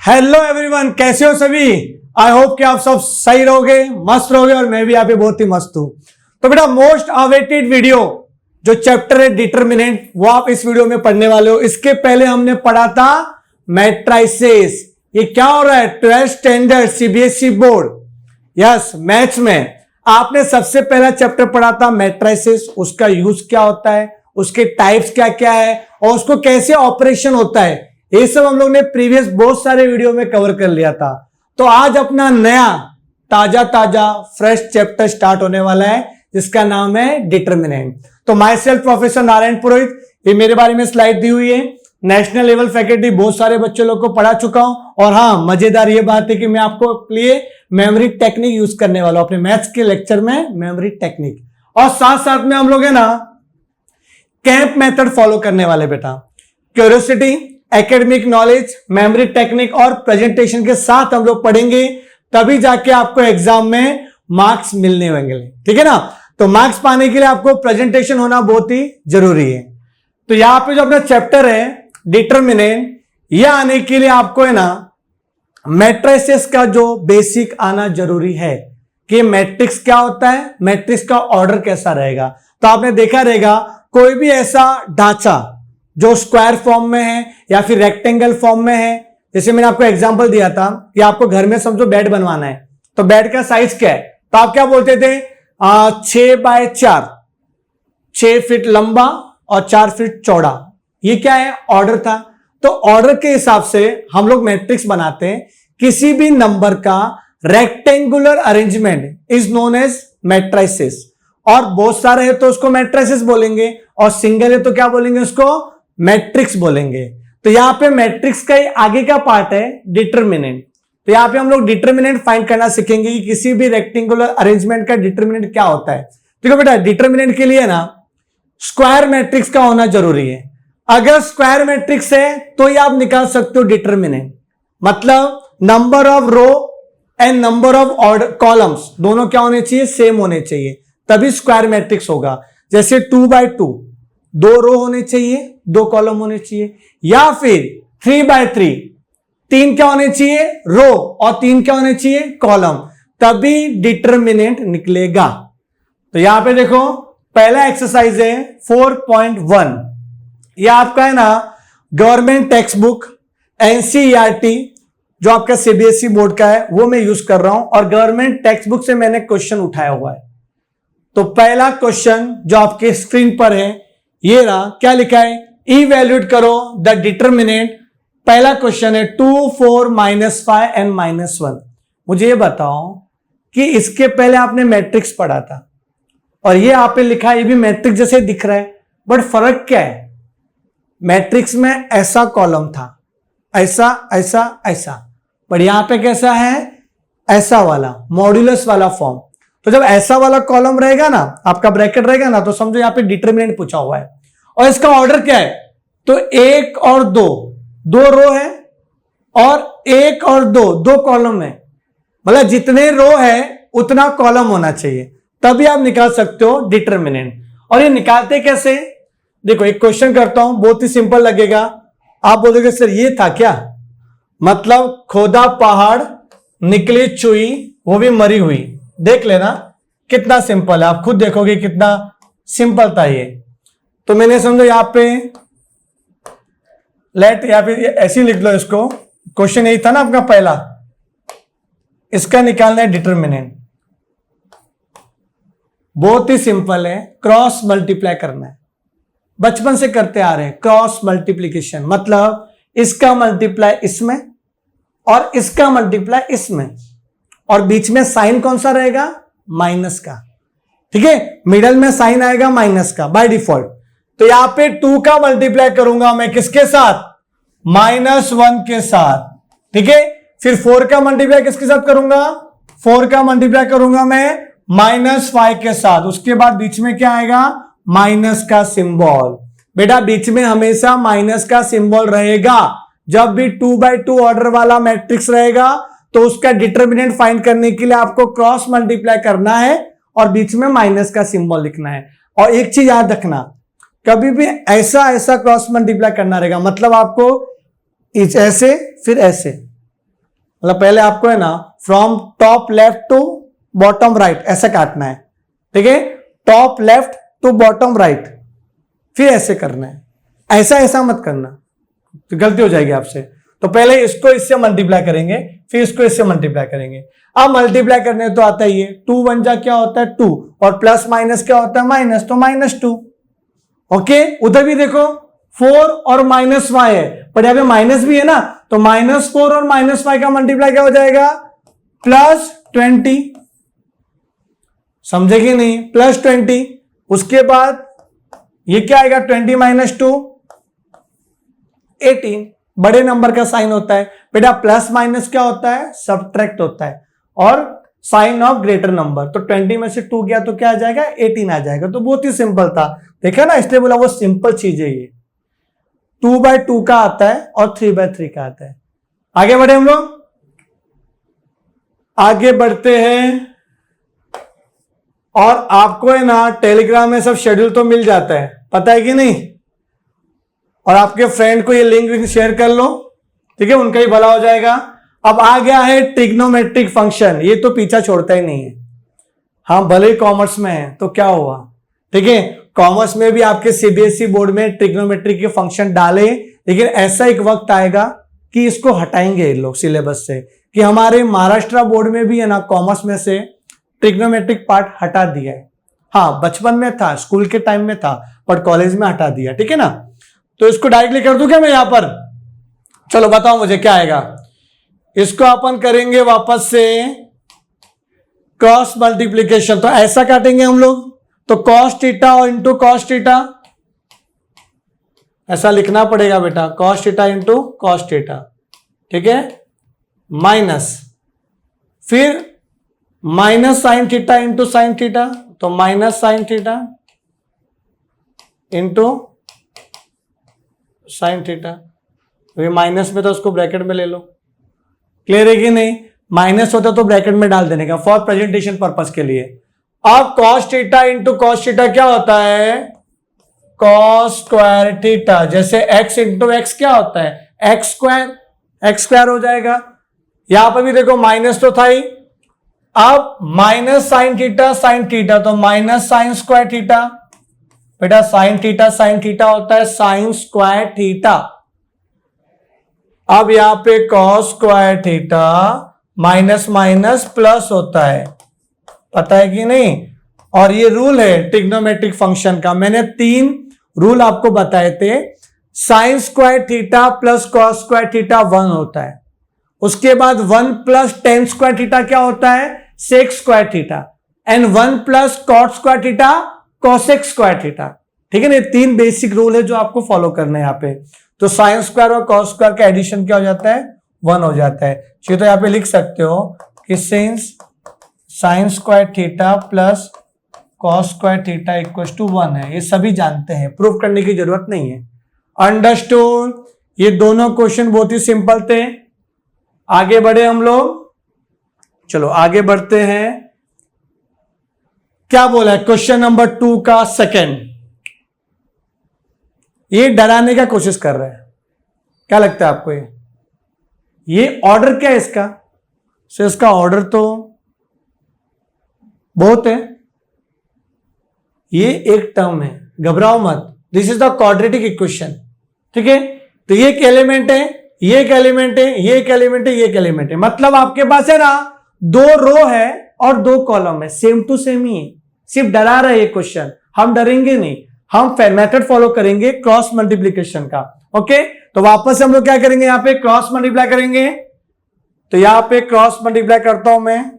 Hello everyone, कैसे हो सभी। आई होप कि आप सब सही रहोगे, मस्त रहोगे और मैं भी यहाँ पे बहुत ही मस्त हूं। तो बेटा मोस्ट अवेटेड वीडियो जो चैप्टर है डिटरमिनेंट, वो आप इस वीडियो में पढ़ने वाले हो। इसके पहले हमने पढ़ा था मैट्राइसेस। ये क्या हो रहा है, 12th standard CBSE board, yes maths में आपने सबसे पहला चैप्टर पढ़ा था मैट्राइसेस। उसका यूज क्या होता है, उसके टाइप्स क्या क्या है और उसको कैसे ऑपरेशन होता है, ये सब हम लोग ने प्रीवियस बहुत सारे वीडियो में कवर कर लिया था। तो आज अपना नया ताजा फ्रेश चैप्टर स्टार्ट होने वाला है जिसका नाम है डिटरमिनेंट। तो माई सेल्फ प्रोफेसर नारायण पुरोहित, ये मेरे बारे में स्लाइड दी हुई है। नेशनल लेवल फैकल्टी बहुत सारे बच्चे लोग को पढ़ा चुका हूं और हाँ मजेदार ये बात है कि मैं आपको लिए मेमोरी टेक्निक यूज करने वाला हूं अपने मैथ्स के लेक्चर में, मेमोरी टेक्निक। और साथ साथ में हम लोग है ना कैंप मेथड फॉलो करने वाले बेटा। Curiosity, academic knowledge, memory technique और प्रेजेंटेशन के साथ हम लोग पढ़ेंगे, तभी जाके आपको एग्जाम में मार्क्स मिलने होंगे, ठीक है ना। तो मार्क्स पाने के लिए आपको प्रेजेंटेशन होना बहुत ही जरूरी है। तो यहां पे जो अपना चैप्टर है डिटरमिनेंट, यह आने के लिए आपको है ना मैट्रिसेस का जो बेसिक आना जरूरी है कि मैट्रिक्स क्या होता है, मैट्रिक्स का ऑर्डर कैसा रहेगा। तो आपने देखा रहेगा कोई भी ऐसा ढांचा जो स्क्वायर फॉर्म में है या फिर रेक्टेंगल फॉर्म में है, जैसे मैंने आपको एग्जांपल दिया था कि आपको घर में समझो बेड बनवाना है, तो बेड का साइज क्या है, तो आप क्या बोलते थे 6x4, 6 फीट लंबा और 4 फीट चौड़ा। ये क्या है, ऑर्डर था। तो ऑर्डर के हिसाब से हम लोग मैट्रिक्स बनाते हैं। किसी भी नंबर का rectangular arrangement is known as matrices, और बहुत सारे है तो उसको मैट्रिसेस बोलेंगे और सिंगल है तो क्या बोलेंगे, उसको मैट्रिक्स बोलेंगे। तो यहां पे मैट्रिक्स का ही आगे का पार्ट है डिटरमिनेंट। तो यहां पे हम लोग डिटरमिनेंट फाइंड करना सीखेंगे कि किसी भी रेक्टेंगुलर अरेंजमेंट का डिटरमिनेंट क्या होता है। देखो बेटा डिटरमिनेंट के लिए ना स्क्वायर मैट्रिक्स का होना जरूरी है। अगर स्क्वायर मैट्रिक्स है तो ये आप निकाल सकते हो डिटरमिनेंट, मतलब number of row and number of order columns दोनों क्या होने चाहिए, सेम होने चाहिए, तभी स्क्वायर मैट्रिक्स होगा। जैसे 2x2 2 रो होने चाहिए, 2 कॉलम होने चाहिए, या फिर 3x3 3 क्या होने चाहिए, रो, और 3 क्या होने चाहिए, कॉलम, तभी डिटरमिनेंट निकलेगा। तो यहां पे देखो पहला एक्सरसाइज है 4.1, यह आपका है ना गवर्नमेंट टेक्स्ट बुक एनसीईआरटी जो आपका सीबीएसई बोर्ड का है वो मैं यूज कर रहा हूं, और गवर्नमेंट टेक्स्ट बुक से मैंने क्वेश्चन उठाया हुआ है। तो पहला क्वेश्चन जो आपके स्क्रीन पर है ये रहा, क्या लिखा है, इवैल्यूएट करो द डिटरमिनेंट। पहला क्वेश्चन है 2, 4, -5 एंड -1। मुझे ये बताओ कि इसके पहले आपने मैट्रिक्स पढ़ा था और ये आप पे लिखा है, ये भी मैट्रिक्स जैसे दिख रहा है, बट फर्क क्या है, मैट्रिक्स में ऐसा कॉलम था, ऐसा ऐसा ऐसा, पर यहां पे कैसा है, ऐसा वाला मॉड्यूलस वाला फॉर्म। तो जब ऐसा वाला कॉलम रहेगा ना, आपका ब्रैकेट रहेगा ना, तो समझो यहां पे डिटरमिनेंट पूछा हुआ है। और इसका ऑर्डर क्या है, तो 1 और 2 रो है और 1 और 2 कॉलम है, मतलब जितने रो है उतना कॉलम होना चाहिए, तभी आप निकाल सकते हो डिटरमिनेंट। और ये निकालते कैसे, देखो एक क्वेश्चन करता हूं, बहुत ही सिंपल लगेगा। आप बोलोगे सर ये था क्या, मतलब खोदा पहाड़ निकली चुई वो भी मरी हुई। देख लेना कितना सिंपल है, आप खुद देखोगे कितना सिंपल था ये। तो मैंने समझो यहां पे लेट, या फिर ऐसे ही लिख लो इसको, क्वेश्चन यही था ना आपका पहला, इसका निकालना है डिटरमिनेंट। बहुत ही सिंपल है, क्रॉस मल्टीप्लाई करना है, बचपन से करते आ रहे हैं क्रॉस मल्टीप्लीकेशन, मतलब इसका मल्टीप्लाई इसमें और इसका मल्टीप्लाई इसमें, और बीच में साइन कौन सा रहेगा, माइनस का, ठीक है, मिडल में साइन आएगा माइनस का बाय डिफॉल्ट। तो यहां पे 2 का मल्टीप्लाई करूंगा मैं किसके साथ, -1 के साथ, ठीक है। फिर 4 का मल्टीप्लाई किसके साथ करूंगा, 4 का मल्टीप्लाई करूंगा मैं -5 के साथ, उसके बाद बीच में क्या आएगा, माइनस का सिंबल। बेटा बीच में हमेशा माइनस का सिंबल रहेगा, जब भी 2x2 ऑर्डर वाला मैट्रिक्स रहेगा तो उसका डिटरमिनेंट फाइंड करने के लिए आपको क्रॉस मल्टीप्लाई करना है और बीच में माइनस का सिंबल लिखना है। और एक चीज याद रखना, कभी भी ऐसा ऐसा क्रॉस मल्टीप्लाई करना रहेगा, मतलब आपको ऐसे फिर ऐसे, मतलब पहले आपको है ना from top left to bottom right ऐसे काटना है, ठीक है, top left to bottom right, फिर ऐसे करना है, ऐसा ऐसा मत करना, तो गलती हो जाएगी आपसे। तो पहले इसको इससे मल्टीप्लाई करेंगे, फिर इसको इससे मल्टीप्लाई करेंगे। अब मल्टीप्लाई करने तो आता ही है, 2 1 जा क्या होता है 2, और प्लस माइनस क्या होता है माइनस, तो -2। ओके, उधर भी देखो 4 और -y है, पर यहां पे माइनस भी है ना, तो -4 और -y का मल्टीप्लाई क्या हो जाएगा +20, समझे कि नहीं, +20। उसके बाद ये क्या आएगा 20 - 2 18, बड़े नंबर का साइन होता है बेटा, प्लस माइनस क्या होता है सब्ट्रैक्ट होता है, और साइन ऑफ ग्रेटर नंबर, तो 20 में से 2 गया तो क्या आ जाएगा 18 आ जाएगा। तो बहुत ही सिंपल था, देखा ना, इसलिए बोला वो सिंपल चीज है ये। 2/2 का आता है और 3/3 का आता है। आगे बढ़े हम लोग, आगे बढ़ते हैं, और आपको है ना टेलीग्राम में सब शेड्यूल तो मिल जाता है, पता है कि नहीं, और आपके फ्रेंड को ये लिंक शेयर कर लो, ठीक है, उनका ही भला हो जाएगा। अब आ गया है ट्रिग्नोमेट्रिक फंक्शन, ये तो पीछा छोड़ता ही नहीं है। हाँ, भले ही कॉमर्स में है तो क्या हुआ, ठीक है, कॉमर्स में भी आपके सीबीएसई बोर्ड में ट्रिग्नोमेट्रिक के फंक्शन डाले, लेकिन ऐसा एक वक्त आएगा कि इसको हटाएंगे ये लोग सिलेबस से, कि हमारे महाराष्ट्र बोर्ड में भी है ना कॉमर्स में से ट्रिग्नोमेट्रिक पार्ट हटा दिया है। हाँ, बचपन में था, स्कूल के टाइम में था, पर कॉलेज में हटा दिया, ठीक है ना। तो इसको डायरेक्टली कर दूं क्या मैं यहां पर, चलो बताओ मुझे क्या आएगा। इसको अपन करेंगे वापस से क्रॉस मल्टीप्लीकेशन, तो ऐसा काटेंगे हम लोग, तो कॉस थीटा और इंटू कॉस थीटा, ऐसा लिखना पड़ेगा बेटा, cos theta into cos theta, ठीक है, माइनस, फिर minus sine theta into sine theta, तो minus sine theta into sine theta, तो ये माइनस में तो उसको ब्रैकेट में ले लो, क्लियर है कि नहीं, माइनस होता तो ब्रैकेट में डाल देने का फॉर प्रेजेंटेशन पर्पस के लिए। अब cos theta into cos theta क्या होता है cos स्क्वायर थीटा, जैसे x इंटू एक्स क्या होता है x स्क्वायर हो जाएगा। यहां पर भी देखो माइनस तो था ही, अब माइनस साइन थीटा तो माइनस साइन स्क्वायर थीटा, बेटा साइन थीटा होता है साइन स्क्वायर थीटा। अब यहां पे cos square theta minus minus plus होता है, पता है कि नहीं, और ये रूल है ट्रिग्नोमेट्रिक फंक्शन का, मैंने 3 रूल आपको बताए थे। Sign square theta plus cos square theta 1 होता है, उसके बाद 1 प्लस टेन स्क्वायर थीटा क्या होता है sec square theta, and 1 plus cot square theta cosec square theta, ठीक है ना। 3 बेसिक रूल है जो आपको फॉलो करना है यहाँ पे। तो साइन स्क्वायर और कॉस स्क्वायर का एडिशन क्या हो जाता है 1 हो जाता है। तो यहाँ पे लिख सकते हो कि since sine square theta plus cos square theta equal to 1 है, ये सभी जानते हैं, प्रूफ करने की जरूरत नहीं है। अंडरस्टूड। ये दोनों क्वेश्चन बहुत ही सिंपल थे। आगे बढ़े हम लोग, चलो आगे बढ़ते हैं। क्या बोला है क्वेश्चन नंबर 2 का सेकंड, ये डराने का कोशिश कर रहा है, क्या लगता है आपको ये ऑर्डर क्या है इसका? सो इसका ऑर्डर तो बहुत है, ये एक टर्म है, घबराओ मत, this is the quadratic equation, ठीक है। तो ये एक एलिमेंट है, ये एक एलिमेंट है, ये एक एलिमेंट है, ये एक एलिमेंट है, मतलब आपके पास है ना 2 रो है और 2 कॉलम है, सेम टू सेम ही है। सिर्फ डरा रहा है ये क्वेश्चन, हम डरेंगे नहीं, हम मेथड फॉलो करेंगे क्रॉस मल्टीप्लीकेशन का। ओके, तो वापस हम लोग क्या करेंगे, यहां पे क्रॉस मल्टीप्लाई करेंगे। तो यहां पे क्रॉस मल्टीप्लाई करता हूं मैं,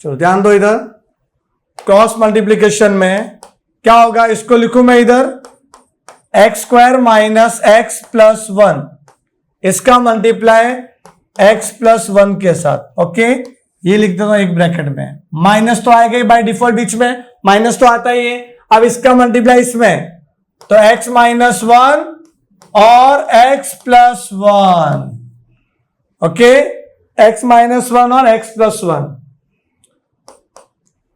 चलो ध्यान दो, इधर क्रॉस मल्टीप्लीकेशन में क्या होगा, इसको लिखूं मैं इधर x square minus x plus 1, इसका मल्टीप्लाई एक्स प्लस 1 के साथ। ओके, ये लिख देता हूं एक ब्रैकेट में, माइनस तो आएगा ही बाय डिफॉल्ट, बीच में माइनस तो आता ही है। अब इसका मल्टीप्लाई इसमें, तो x माइनस 1 और x plus 1। Okay, x minus 1 और x प्लस 1।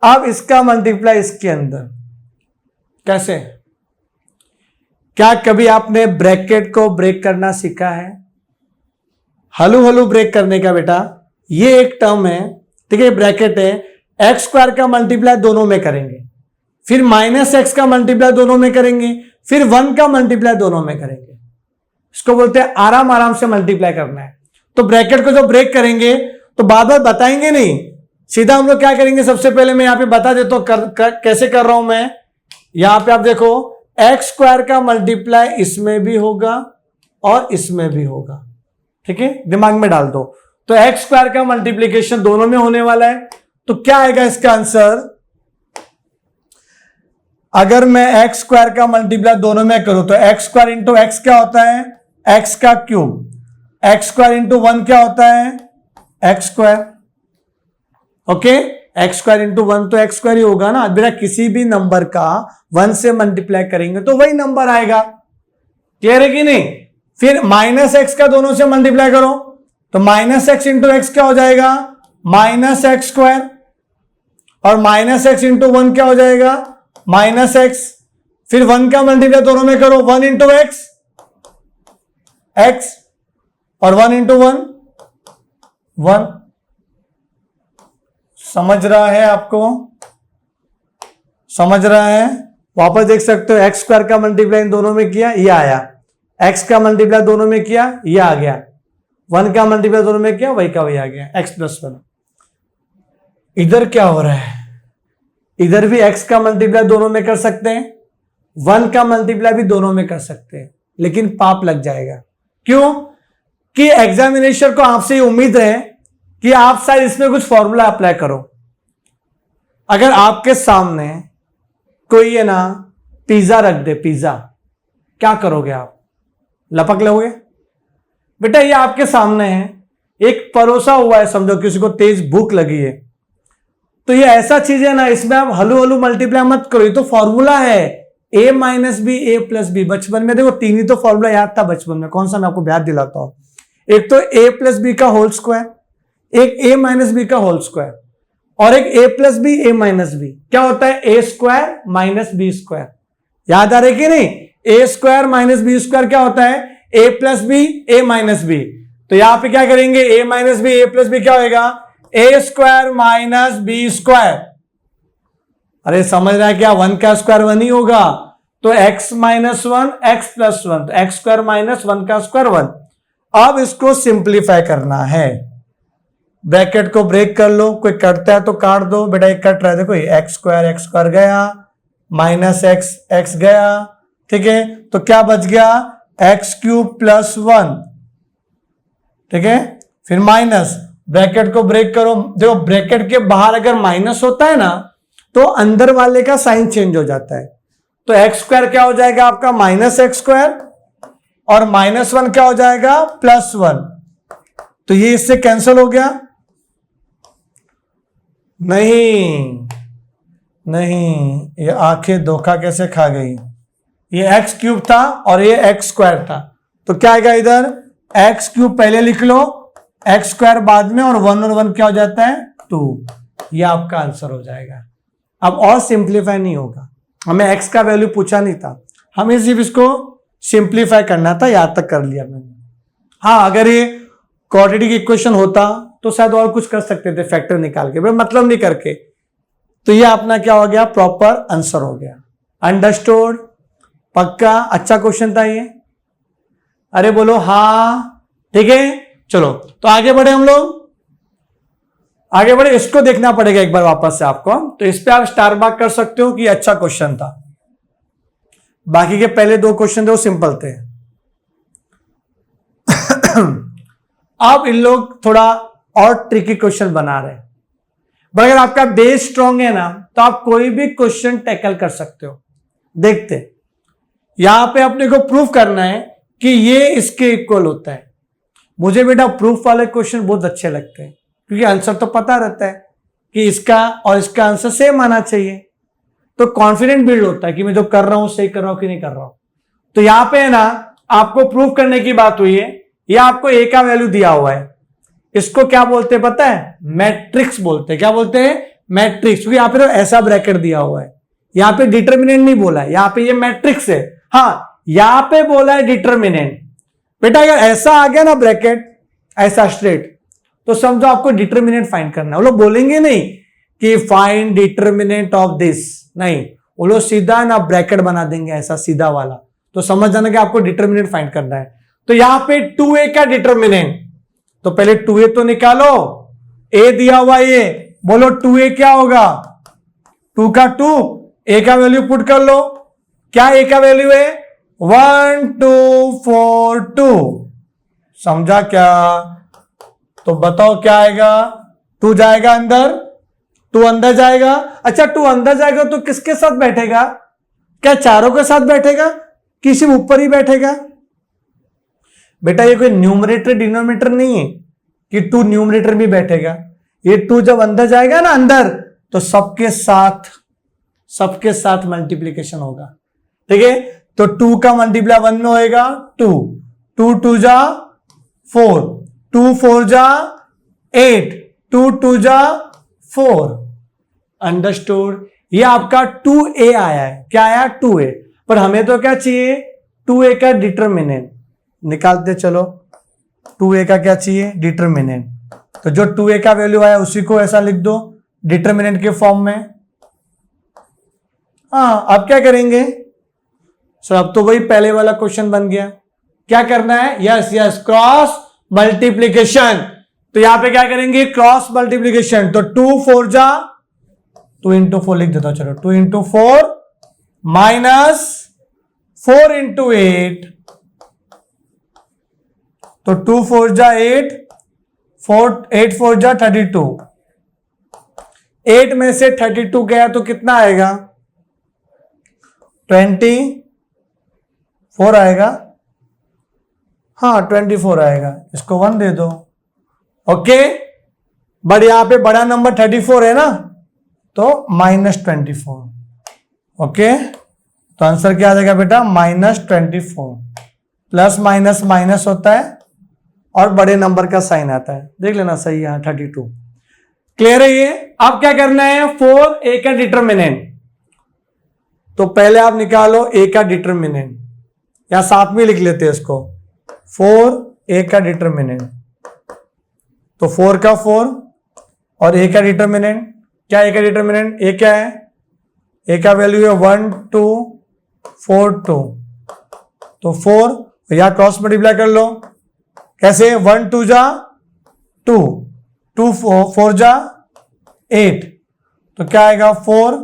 अब इसका मल्टीप्लाई इसके अंदर, कैसे? क्या कभी आपने ब्रैकेट को ब्रेक करना सीखा है? हलू हलू ब्रेक करने का बेटा, ये एक टर्म है, ठीक है, ब्रैकेट है, एक्स स्क्वायर का मल्टीप्लाई दोनों में करेंगे, फिर माइनस एक्स का मल्टीप्लाई दोनों में करेंगे, फिर 1 का मल्टीप्लाई दोनों में करेंगे। इसको बोलते हैं आराम आराम से मल्टीप्लाई करना है। तो ब्रैकेट को जो ब्रेक करेंगे तो बार बार बताएंगे नहीं, सीधा हम लोग क्या करेंगे, सबसे पहले मैं यहां पे बता देता हूं कैसे कर रहा हूं मैं। यहां पे आप देखो एक्स स्क्वायर का मल्टीप्लाई इसमें भी होगा और इसमें भी होगा, ठीक है, दिमाग में डाल दो। तो एक्स स्क्वायर का मल्टीप्लीकेशन दोनों में होने वाला है, तो क्या आएगा इसका आंसर, अगर मैं एक्स स्क्वायर का मल्टीप्लाई दोनों में करूं तो एक्स स्क्वायर इंटू एक्स क्या होता है, एक्स का क्यूब, एक्स स्क्वायर इंटू 1 क्या होता है, x square, okay, x square into 1 तो एक्स स्क्वायर ही होगा ना बेटा। किसी भी नंबर का 1 से मल्टीप्लाई करेंगे तो वही नंबर आएगा, क्लियर है कि नहीं। फिर माइनस एक्स का दोनों से मल्टीप्लाई करो तो माइनस एक्स इंटू एक्स क्या हो जाएगा, माइनस एक्स स्क्वायर, और माइनस एक्स इंटू 1 क्या हो जाएगा, माइनस एक्स। फिर 1 का मल्टीप्लाई दोनों में करो, 1 इंटू एक्स, एक्स, और 1 इंटू 1, 1। समझ रहा है आपको, समझ रहा है। वापस देख सकते हो, एक्स स्क्वायर का मल्टीप्लाई इन दोनों में किया, ये आया, एक्स का मल्टीप्लाई दोनों में किया, ये आ गया, 1 का मल्टीप्लाई दोनों में किया, वही का वही आ गया, एक्स प्लस 1। इधर क्या हो रहा है, इधर भी x का मल्टीप्लाई दोनों में कर सकते हैं, 1 का मल्टीप्लाई भी दोनों में कर सकते हैं, लेकिन पाप लग जाएगा। क्यों कि एग्जामिनेशन को आपसे उम्मीद है कि आप शायद इसमें कुछ फॉर्मूला अप्लाई करो। अगर आपके सामने कोई है ना पिज्जा रख दे, पिज्जा, क्या करोगे आप, लपक लोगे बेटा। ये आपके सामने है, एक परोसा हुआ है, समझो किसी को तेज भूख लगी है, तो ये ऐसा चीज है ना, इसमें आप हलू हलू मल्टीप्लाई मत करो, ये तो फॉर्मूला है a minus b a plus b. बचपन में देखो 3 ही तो फॉर्मूला याद था बचपन में, कौन सा मैं आपको याद दिलाता हूं। एक तो a प्लस बी का होल स्क्वायर, एक a माइनस बी का होल स्क्वायर, और एक a plus b a minus b. क्या होता है, a square minus b square. याद आ रहा है कि नहीं, a square minus b square क्या होता है, a plus b a minus b. तो यहां पे क्या करेंगे, a minus b a plus b क्या होगा, a square minus b square. अरे समझ रहा है क्या, 1 का स्क्वायर 1 ही होगा, तो x माइनस 1 एक्स प्लस 1, तो एक्स स्क्वायर माइनस 1 का स्क्वायर 1। अब इसको सिंप्लीफाई करना है, ब्रैकेट को ब्रेक कर लो, कोई कटता है तो काट दो बेटा, एक कट रहा है देखो, एक्स स्क्वायर गया, माइनस एक्स एक्स गया, ठीक है, तो क्या बच गया, एक्स क्यूब प्लस 1, ठीक है, फिर माइनस, ब्रैकेट को ब्रेक करो, देखो ब्रैकेट के बाहर अगर माइनस होता है ना तो अंदर वाले का साइन चेंज हो जाता है। तो एक्स स्क्वायर क्या हो जाएगा आपका, माइनस एक्स स्क्वायर, और माइनस 1 क्या हो जाएगा, प्लस 1। तो ये इससे कैंसिल हो गया, नहीं नहीं, ये आंखें धोखा कैसे खा गई, ये एक्स क्यूब था और ये एक्स स्क्वायर था, तो क्या आएगा इधर, एक्स क्यूब पहले लिख लो, एक्स स्क्वायर बाद में, और 1 और 1 क्या हो जाता है, 2। ये आपका आंसर हो जाएगा। अब और सिंप्लीफाई नहीं होगा, हमें एक्स का वैल्यू पूछा नहीं था, हमें सिर्फ इसको सिंप्लीफाई करना था, याद तक कर लिया मैंने। हाँ, अगर ये क्वाड्रेटिक इक्वेशन होता तो शायद और कुछ कर सकते थे, फैक्टर निकाल के, मतलब नहीं करके। तो ये अपना क्या हो गया, प्रॉपर आंसर हो गया। अंडरस्टूड, पक्का, अच्छा क्वेश्चन था ये, अरे बोलो हाँ, ठीक है। चलो तो आगे बढ़े, हम लोग आगे बढ़े, इसको देखना पड़ेगा एक बार वापस से आपको, तो इस पे आप स्टार मार्क कर सकते हो कि अच्छा क्वेश्चन था। बाकी के पहले 2 क्वेश्चन थे वो सिंपल थे। अब इन लोग थोड़ा और ट्रिकी क्वेश्चन बना रहे हैं, पर अगर आपका बेस स्ट्रांग है ना तो आप कोई भी क्वेश्चन टैकल कर सकते हो। देखते, यहां पे अपने को प्रूफ करना है कि ये इसके इक्वल होता है। मुझे बेटा प्रूफ वाले क्वेश्चन बहुत अच्छे लगते हैं, क्योंकि आंसर तो पता रहता है कि इसका और इसका आंसर सेम आना चाहिए, तो कॉन्फिडेंट बिल्ड होता है कि मैं जो कर रहा हूं सही कर रहा हूं कि नहीं कर रहा हूं। तो यहां पे है ना, आपको प्रूफ करने की बात हुई है, यह आपको ए का वैल्यू दिया हुआ है, इसको क्या बोलते हैं पता है, मैट्रिक्स बोलते हैं। क्या बोलते हैं, मैट्रिक्स, क्योंकि यहां पे तो ऐसा ब्रैकेट दिया हुआ है, यहां पे डिटर्मिनेंट नहीं बोला है, यहां पे ये मैट्रिक्स है। हाँ, यहां पे बोला है डिटर्मिनेंट। बेटा अगर ऐसा आ गया ना ब्रैकेट, ऐसा स्ट्रेट, तो समझो आपको डिटर्मिनेंट फाइंड करना है। वो लोग बोलेंगे नहीं कि फाइंड डिटर्मिनेंट ऑफ दिस, नहीं, वो लोग सीधा ना ब्रैकेट बना देंगे ऐसा सीधा वाला, तो समझ जाना कि आपको डिटर्मिनेंट फाइंड करना है। तो यहां पे 2a का डिटर्मिनेंट, तो पहले 2a तो निकालो, a दिया हुआ ये, बोलो 2a क्या होगा, 2 का 2, a का वैल्यू पुट कर लो, क्या a का वैल्यू है 1 2 4 2, समझा क्या? तो बताओ क्या आएगा, 2 जाएगा अंदर, 2 अंदर जाएगा। अच्छा 2 अंदर जाएगा तो किसके साथ बैठेगा, क्या चारों के साथ बैठेगा, किसी ऊपर ही बैठेगा? बेटा ये कोई न्यूमरेटर डिनोमिनेटर नहीं है कि 2 न्यूमरेटर भी बैठेगा, ये 2 जब अंदर जाएगा ना अंदर, तो सबके साथ मल्टीप्लीकेशन होगा, ठीक है? तो 2 का मल्टीप्लाई 1 में होएगा 2, 2 2 जा 4, 2 4 जा 8, 2 2 जा 4, अंडरस्टूड? ये आपका 2a आया है, क्या आया 2a, पर हमें तो क्या चाहिए 2a का डिटर्मिनेंट, निकालते चलो 2a का क्या चाहिए डिटर्मिनेंट, तो जो 2a का वैल्यू आया उसी को ऐसा लिख दो डिटर्मिनेंट के फॉर्म में। हाँ अब क्या करेंगे सर, अब तो वही पहले वाला क्वेश्चन बन गया, क्या करना है, यस क्रॉस मल्टीप्लीकेशन, तो यहां पे क्या करेंगे क्रॉस मल्टीप्लीकेशन, तो 2 4 जा 2 इंटू 4 लिख देता हूं, चलो 2 इंटू 4 माइनस 4 इंटू 8, तो 2 4 जा 8, 8 4 जा 32, 8 में से 32 गया तो कितना आएगा 24 आएगा, हाँ 24 आएगा, इसको 1 दे दो, ओके। बट यहां पे बड़ा नंबर 34 है ना, तो -24, ओके। तो आंसर क्या आ जाएगा बेटा -24, प्लस माइनस माइनस होता है और बड़े नंबर का साइन आता है, देख लेना सही है 32, क्लियर है ये। अब क्या करना है 4a का डिटर्मिनेंट, तो पहले आप निकालो a का डिटर्मिनेंट, या साथ में लिख लेते हैं इसको 4a का डिटर्मिनेंट, तो 4 का 4 और a का डिटर्मिनेंट, क्या a का डिटर्मिनेंट, a क्या है, a का वैल्यू है 1 2 4 2, तो 4 या क्रॉस मल्टीप्लाई कर लो, कैसे 1 2 जा 2, 2 4 जा 8, तो क्या आएगा 4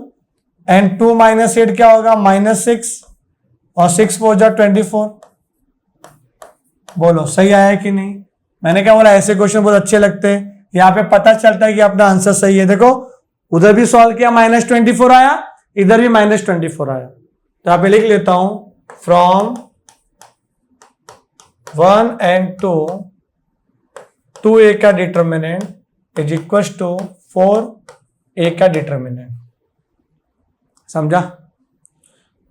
एंड 2 माइनस 8 क्या होगा -6, और 6 4 जा 24, बोलो सही आया कि नहीं? मैंने क्या बोला, ऐसे क्वेश्चन बहुत अच्छे लगते हैं, यहाँ पे पता चलता है कि अपना आंसर सही है। देखो उधर भी सॉल्व किया -24 आया, इधर भी -24 आया, तो यहाँ पे लिख लेता हूं फ्रॉम 1 and 2 2a का determinant is equal to 4a का डिटर्मिनेंट, समझा?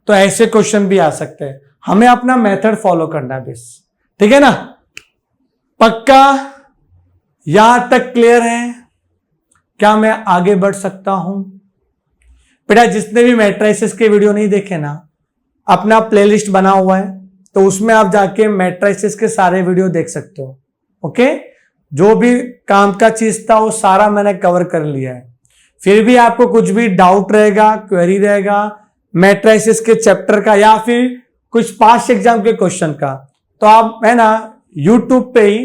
तो ऐसे क्वेश्चन भी आ सकते हैं, हमें अपना मेथड फॉलो करना है बस, ठीक है ना? पक्का यहां तक क्लियर है? क्या मैं आगे बढ़ सकता हूं? बेटा जिसने भी मैट्रिसेस के वीडियो नहीं देखे ना, अपना प्लेलिस्ट बना हुआ है, तो उसमें आप जाके मैट्रिसेस के सारे वीडियो देख सकते हो, ओके। जो भी काम का चीज था वो सारा मैंने कवर कर लिया है। फिर भी आपको कुछ भी डाउट रहेगा, क्वेरी रहेगा मैट्रिसेस के चैप्टर का या फिर कुछ पास्ट एग्जाम के क्वेश्चन का, तो आप है ना यूट्यूब पे ही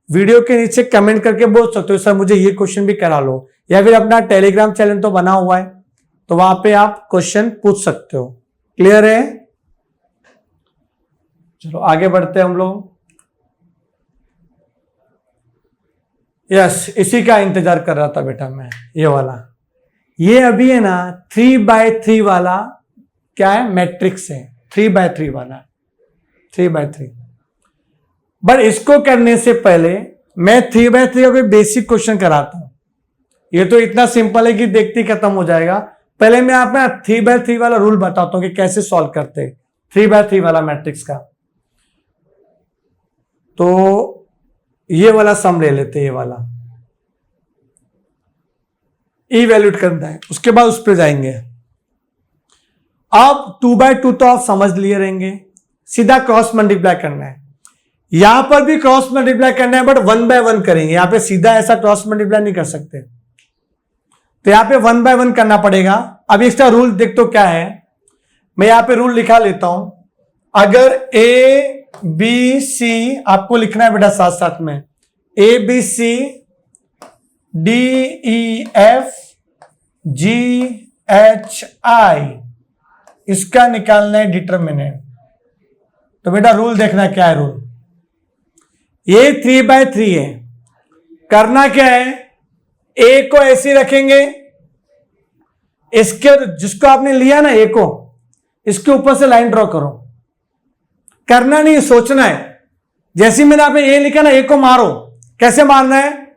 वीडियो के नीचे कमेंट करके बोल सकते हो सर मुझे ये क्वेश्चन भी करा लो, या फिर अपना टेलीग्राम चैनल तो बना हुआ है, तो वहां पे आप क्वेश्चन पूछ सकते हो। क्लियर है? चलो आगे बढ़ते हैं हम लोग। यस, इसी का इंतजार कर रहा था बेटा मैं, ये वाला, ये अभी है ना 3x3 वाला क्या है मैट्रिक्स है, 3x3 वाला 3x3। बट इसको करने से पहले मैं 3x3 का कोई बेसिक क्वेश्चन कराता हूं। ये तो इतना सिंपल है कि देखते ही खत्म हो जाएगा। पहले मैं आप 3x3 वाला रूल बताता हूं कि कैसे सॉल्व करते हैं 3x3 वाला मैट्रिक्स का। तो ये वाला सम ले लेते हैं, ये वाला इवैल्यूएट करना है, उसके बाद उस पर जाएंगे। अब 2x2 तो आप समझ लिए रहेंगे, सीधा क्रॉस मल्टीप्लाई करना है। यहां पर भी क्रॉस मल्टीप्लाई करना है, बट 1 बाय 1 करेंगे। यहां पे सीधा ऐसा क्रॉस मल्टीप्लाई नहीं कर सकते, तो यहां पे 1 बाय 1 करना पड़ेगा। अब इसका रूल देख तो क्या है, मैं यहां पे रूल लिखा लेता हूं। अगर ए बी सी आपको लिखना है बेटा साथ साथ में, A B C D E F G H I, इसका निकालना है डिटर्मिनेंट। तो बेटा रूल देखना क्या है रूल, ये 3 बाय 3 है। करना क्या है, ए को ऐसे रखेंगे, इसके जिसको आपने लिया ना ए को, इसके ऊपर से लाइन ड्रॉ करो। करना नहीं, सोचना है। जैसे मैंने आपने ए लिखा ना, ए को मारो। कैसे मारना है,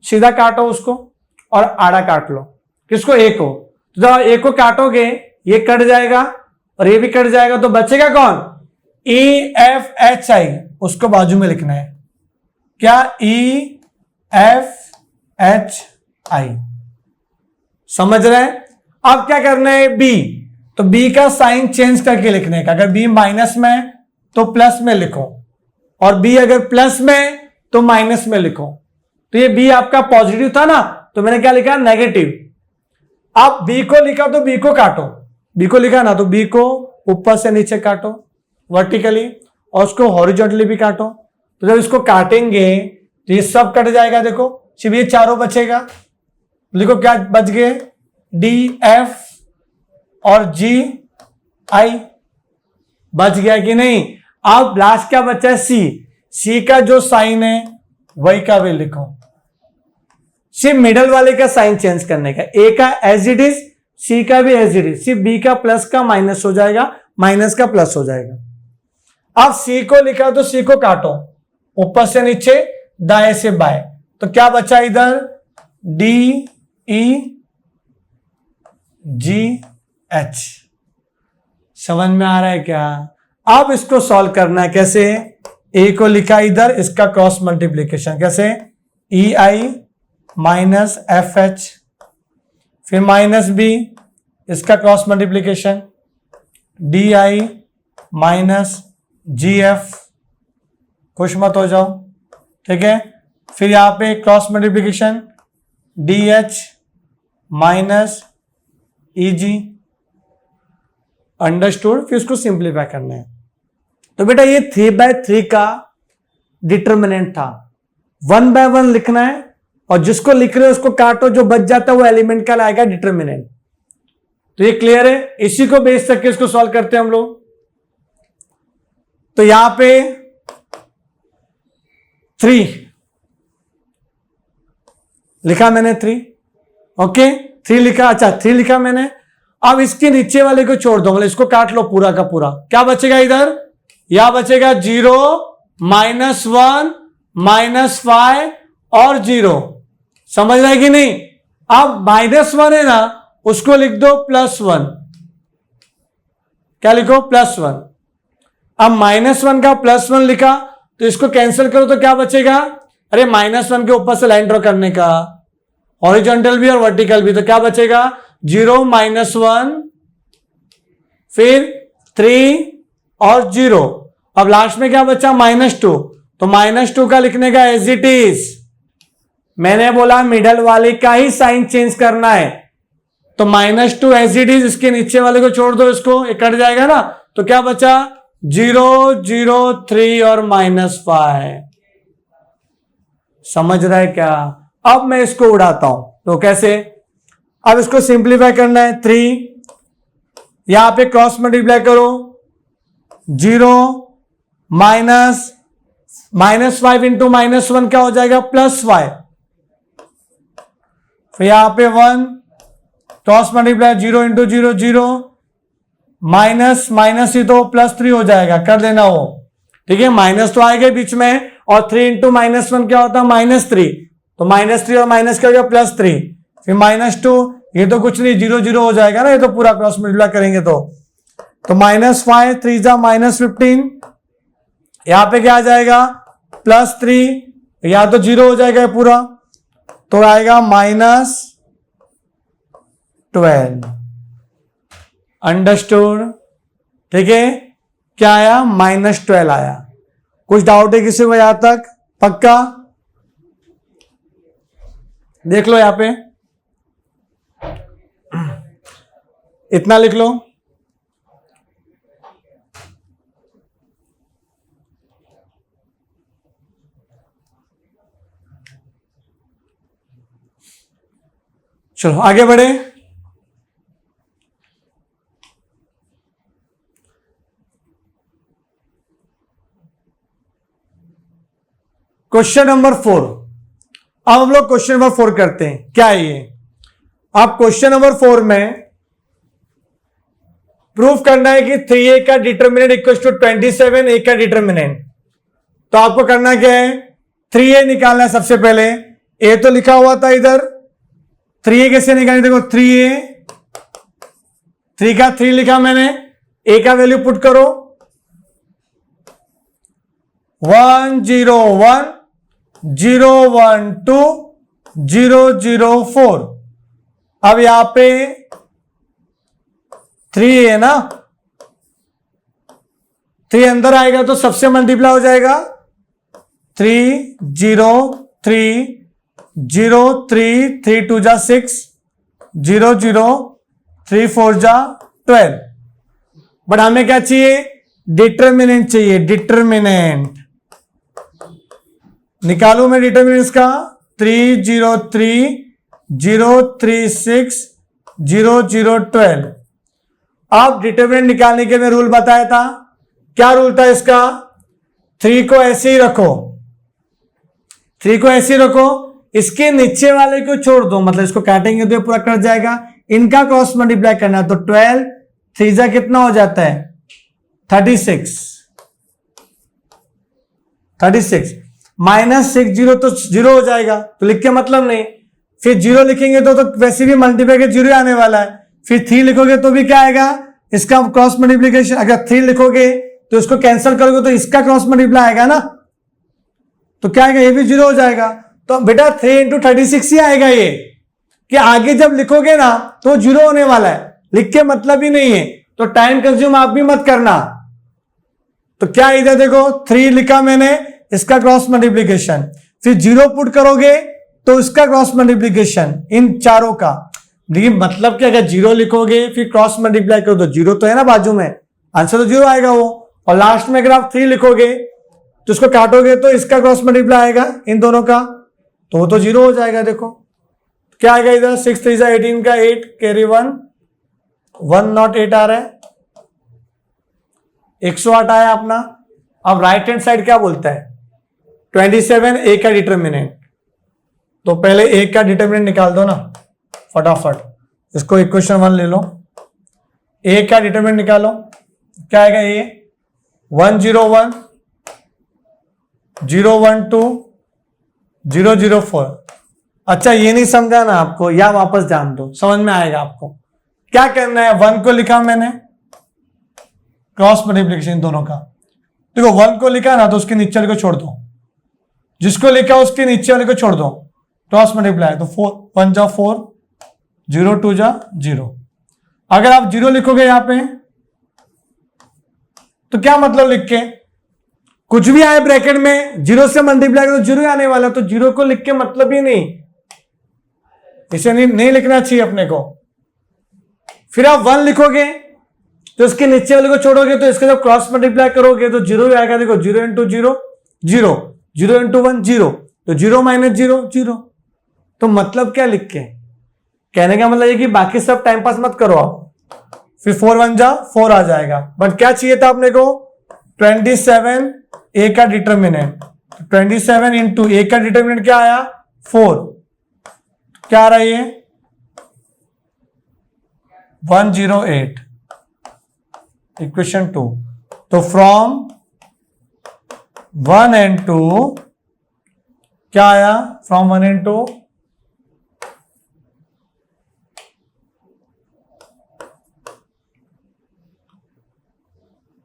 सीधा काटो उसको और आड़ा काट लो। किसको, ए को। तो जब ए को काटोगे ये कट जाएगा और ये भी कट जाएगा, तो बचेगा कौन, ई एफ एच आई, उसको बाजू में लिखना है। क्या, ई एफ एच आई, समझ रहे हैं। अब क्या करना है, बी, तो बी का साइन चेंज करके लिखने का। अगर बी माइनस में है तो प्लस में लिखो, और बी अगर प्लस में है तो माइनस में लिखो। तो ये बी आपका पॉजिटिव था ना, तो मैंने क्या लिखा, नेगेटिव। अब बी को लिखा तो बी को काटो, बी को लिखा ना तो बी को ऊपर से नीचे काटो वर्टिकली, और उसको हॉरिजॉन्टली भी काटो। तो जब इसको काटेंगे तो ये सब कट जाएगा। देखो सिर्फ ये चारों बचेगा। लिखो क्या बच गए, डी एफ और जी आई, बच गया कि नहीं। अब लास्ट क्या बचा है, सी। सी का जो साइन है वही का वे लिखो, सिर्फ मिडल वाले का साइन चेंज करने का। ए का एज इट इज, सी का भी एज इट इज, सिर्फ बी का प्लस का माइनस हो जाएगा, माइनस का प्लस हो जाएगा। अब सी को लिखा तो सी को काटो, ऊपर से नीचे दाएं से बाएं। तो क्या बचा इधर, डी ई जी एच। समझ में आ रहा है क्या। अब इसको सॉल्व करना है कैसे, ए को लिखा इधर, इसका क्रॉस मल्टीप्लीकेशन कैसे, E I minus F H, फिर माइनस बी, इसका cross multiplication D I minus G F. खुश मत हो जाओ, ठीक है। फिर यहां पे cross multiplication D H minus E G, understood. फिर उसको सिंप्लीफाई करना है। तो बेटा ये 3 बाय 3 का डिटर्मिनेंट था। 1 बाय 1 लिखना है, और जिसको लिख रहे हो उसको काटो, जो बच जाता है वो एलिमेंट का लाएगा डिटर्मिनेंट। तो ये क्लियर है। इसी को बेस करके इसको सॉल्व करते हैं हम लोग। तो यहां पे 3 लिखा मैंने, 3 ओके, 3 लिखा। अच्छा 3 लिखा मैंने। अब इसके नीचे वाले को छोड़ दो, मतलब इसको काट लो पूरा का पूरा। क्या बचेगा इधर, या बचेगा 0 -1 -5 और 0। समझ रहे कि नहीं। अब -1 है ना, उसको लिख दो +1। क्या लिखो, +1। अब -1 का +1 लिखा, तो इसको कैंसिल करो तो क्या बचेगा, अरे -1 के ऊपर से लाइन ड्रॉ करने का, हॉरिजॉन्टल भी और वर्टिकल भी। तो क्या बचेगा, 0 -1 फिर 3 और 0। अब लास्ट में क्या बचा, -2। तो -2 का लिखने का एज इट इज। मैंने बोला मिडल वाले का ही साइन चेंज करना है। तो -2 एज इट इज, इसके नीचे वाले को छोड़ दो, इसको एक कट जाएगा ना। तो क्या बचा, 0 0 3 और -5। समझ रहा है क्या। अब मैं इसको उड़ाता हूं, तो कैसे, अब इसको सिंप्लीफाई करना है। 3 यहां पे क्रॉस मल्टीप्लाई करो, 0 -5 इंटू -1 क्या हो जाएगा, +5। फिर यहां पे 1 क्रॉस मल्टीप्लाई, 0 इंटू 0 0, माइनस ही तो +3 हो जाएगा, कर देना वो, ठीक है। माइनस तो आएगा बीच में, और 3 इंटू -1 क्या होता है, -3। तो -3 और माइनस क्या हो गया, +3। फिर -2, ये तो कुछ नहीं, 0 0 हो जाएगा ना, ये तो पूरा क्रॉस मल्टीप्लाई करेंगे तो -5 3 जा -15। यहां पे क्या आ जाएगा, +3, या तो 0 हो जाएगा पूरा, तो आएगा -12। अंडरस्टूड, ठीक है। क्या आया, -12 आया। कुछ डाउट है किसी को यहां तक? पक्का? देख लो यहां पे, इतना लिख लो। चलो आगे बढ़े। Question number 4। अब हम लोग क्वेश्चन नंबर 4 करते हैं। क्या है ये? आप क्वेश्चन नंबर 4 में प्रूफ करना है कि 3a का डिटर्मिनेंट इक्वल टू 27a का डिटर्मिनेंट। तो आपको करना क्या है? 3a निकालना है सबसे पहले। a तो लिखा हुआ था इधर, 3a कैसे निकालें? देखो 3a, 3 का 3 लिखा मैंने, a का वैल्यू पुट करो 1 0 1 0 1 2 0 0 4। अब यहां पे 3 है ना, 3 अंदर आएगा तो सबसे मल्टीप्लाई हो जाएगा 3 0 3 0 3 3 2 जा 6 0 0 3 4 जा 12। बट हमें क्या चाहिए? डिटर्मिनेंट चाहिए। डिटर्मिनेंट निकालू मैं डिटर्मिनेंट्स का 3 0 3 0 3 6 0 0 12। अब डिटर्मिनेंट निकालने के लिए रूल बताया था। क्या रूल था इसका? 3 को ऐसे ही रखो, 3 को ऐसे ही रखो, इसके नीचे वाले को छोड़ दो, मतलब इसको काटेंगे तो ये पूरा कट जाएगा। इनका क्रॉस मल्टीप्लाई करना है तो 12 3 जा कितना हो जाता है? 36 माइनस 6 0 तो 0 हो जाएगा, तो लिख के मतलब नहीं। फिर 0 लिखेंगे तो वैसे भी मल्टीप्लाई के 0 आने वाला है। फिर 3 लिखोगे तो भी क्या आएगा? इसका क्रॉस मल्टीप्लिकेशन। अगर 3 लिखोगे तो इसको कैंसिल करोगे तो इसका क्रॉस मल्टीप्लाई आएगा ना, तो क्या आएगा? ये भी 0 हो जाएगा। तो बेटा 3 इंटू 36 ही आएगा ये, कि आगे जब लिखोगे ना तो 0 होने वाला है, लिख के मतलब ही नहीं है। तो टाइम कंज्यूम आप भी मत करना। तो क्या इधर देखो 3 लिखा मैंने, इसका क्रॉस मल्टीप्लिकेशन, फिर 0 पुट करोगे तो इसका क्रॉस मल्टीप्लिकेशन, इन चारों का। देखिए मतलब कि अगर 0 लिखोगे फिर क्रॉस मल्टीप्लाई करो तो 0 तो है ना बाजू में, आंसर तो 0 आएगा वो। और लास्ट में अगर आप 3 लिखोगे तो उसको काटोगे तो इसका क्रॉस मल्टीप्लाई आएगा इन दोनों का, तो वो तो 0 हो जाएगा। देखो क्या आएगा इधर? 6 3 18 का 8 कैरी 1 108 आ रहा है, 108 आया अपना। अब राइट हैंड साइड क्या बोलता है? 27 a का डिटर्मिनेंट। तो पहले a का डिटर्मिनेंट निकाल दो ना फटाफट। इसको इक्वेशन 1 ले लो, a का डिटर्मिनेंट निकालो। क्या आएगा? a 1 0 1 0 1 2 0 0 4। अच्छा ये नहीं समझा ना आपको, या वापस जान दो, समझ में आएगा आपको। क्या करना है? 1 को लिखा मैंने, क्रॉस मल्टीप्लिकेशन दोनों का। देखो 1 को लिखा ना तो उसके नीचे वाले को छोड़ दो, जिसको लिखा उसके नीचे वाले को छोड़ दो, क्रॉस मल्टीप्लाई। तो 4 1 जा 4 0 2 जा 0। अगर आप 0 लिखोगे यहां पे तो क्या मतलब लिख के? कुछ भी आए ब्रैकेट में 0 से मल्टीप्लाई करो 0 आने वाला, तो 0 को लिख के मतलब ही नहीं, इसे नहीं लिखना चाहिए अपने को। फिर आप 1 लिखोगे तो इसके नीचे वाले को छोड़ोगे तो इसके जब क्रॉस मल्टीप्लाई करोगे तो 0 ही आएगा। देखो 0 इंटू 0 0 0 इंटू 1 0, तो 0 माइनस 0 0। तो मतलब क्या लिख के? कहने का मतलब ये कि बाकी सब टाइम पास मत करो आप। फिर 4 1 जा 4 आ जाएगा। बट क्या चाहिए था अपने को? 27 a का डिटर्मिनेंट। 27 इंटू a का डिटर्मिनेंट क्या आया? 4। क्या आ रहा है ये? 108। इक्वेशन 2। तो फ्रॉम 1 and 2 क्या आया? फ्रॉम 1 and 2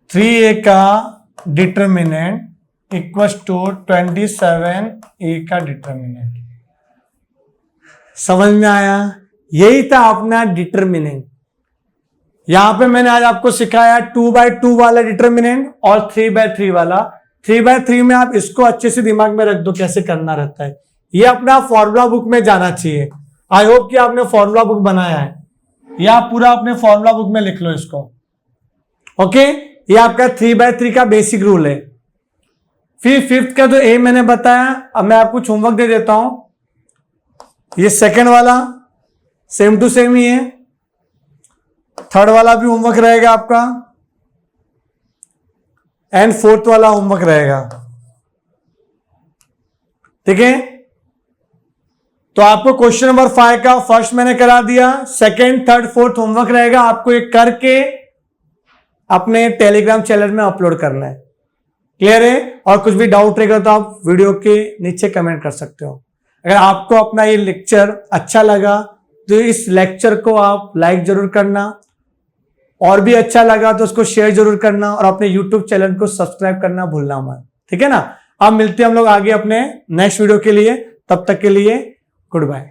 3a का डिटर्मिनेंट इक्वल्स टू 27a का डिटर्मिनेंट। समझ में आया? यही था अपना डिटर्मिनेंट। यहां पे मैंने आज आपको सिखाया 2 by 2 वाला डिटर्मिनेंट और 3 by 3 वाला। 3/3 में आप इसको अच्छे से दिमाग में रख दो कैसे करना रहता है। ये अपना फॉर्मूला बुक में जाना चाहिए। आई होप कि आपने फॉर्मूला बुक बनाया है, या आप पूरा अपने फॉर्मूला बुक में लिख लो इसको। ओके, ये आपका 3/3 का बेसिक रूल है। फिर 5th का तो ए मैंने बताया। अब मैं आपको होमवर्क दे देता हूं। ये सेकंड वाला सेम टू सेम ही है, थर्ड वाला भी होमवर्क रहेगा आपका, एंड 4th वाला होमवर्क रहेगा। ठीक है, तो आपको क्वेश्चन नंबर 5 का फर्स्ट मैंने करा दिया, सेकंड, थर्ड, फोर्थ होमवर्क रहेगा। आपको एक करके अपने टेलीग्राम चैनल में अपलोड करना है। क्लियर है? और कुछ भी डाउट रहेगा तो आप वीडियो के नीचे कमेंट कर सकते हो। अगर आपको अपना ये लेक्चर अच्छा लगा तो इस लेक्चर को आप लाइक जरूर करना, और भी अच्छा लगा तो उसको शेयर जरूर करना, और अपने यूट्यूब चैनल को सब्सक्राइब करना भूलना मत। ठीक है ना? अब मिलते हैं हम लोग आगे अपने नेक्स्ट वीडियो के लिए। तब तक के लिए गुड बाय।